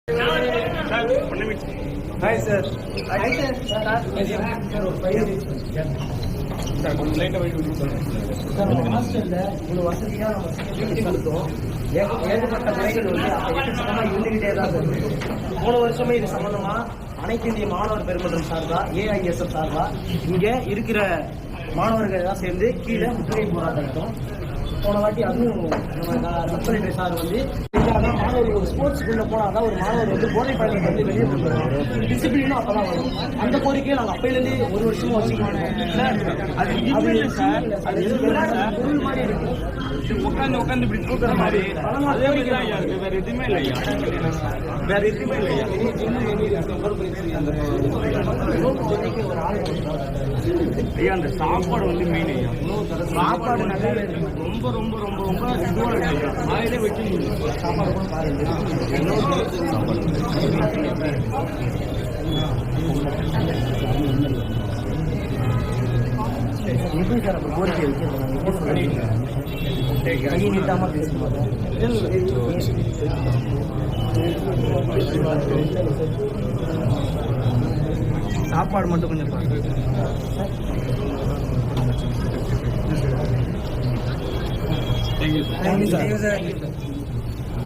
Hi sir. Hi sir. ஹாஸ்டல்ல இவ்வளவு வசதியா நம்ம கொடுத்தோம். ஏகப்பட்ட முறைகள் வந்து எக்கச்சக்கமா இருந்துகிட்டே தான் இருக்கு. போன வருஷமே இது சம்பந்தமா அனைத்து இந்திய மாணவர் பெருமன்றம் சார்பா ஏஐஎஸ்எஃப் சார்பா இங்க இருக்கிற மாணவர்கள் எல்லாம் சேர்ந்து கீழே முற்றுகை போராட்டம் எடுத்தோம். போன வாட்டி அதுவும் நம்ம சப்கலெக்டர் சார் வந்து மாணவர்கள் ஒரு ஸ்போர்ட்ஸ்குள்ள போனாதான் ஒரு மாணவர் வந்து போதை பழக்கத்தை வந்து வெளியே கொண்டு வருவாங்க. டிசிப்ளினும் அப்பதான் வரும். அந்த கோரிக்கையை நாங்கள் அப்பையிலேருந்து ஒரு வருஷமா வச்சுக்கோங்க. பொருள் மாதிரி இருக்கு. உட்காந்து உட்காந்து இப்படி தூக்குற மாதிரி அதே மாதிரி தான் இருக்கு. வேற எதுவுமே இல்லையா? வேற எதுவுமே இல்லையா? ஐயா அந்த சாப்பாடு வந்து மெயின் ஐயா. சாப்பாடு நல்லா ரொம்ப ரொம்ப ரொம்ப ரொம்ப இதுவாக இருக்கு. வாயிலே வச்சு சாப்பாடு கூட பாருங்க. எப்படி சார் அப்போ கோரிக்கை வைக்க கையை நீட்டாம பேசும்போது சாப்பாடு மட்டும் கொஞ்சம் பாருங்க. Thank you, sir.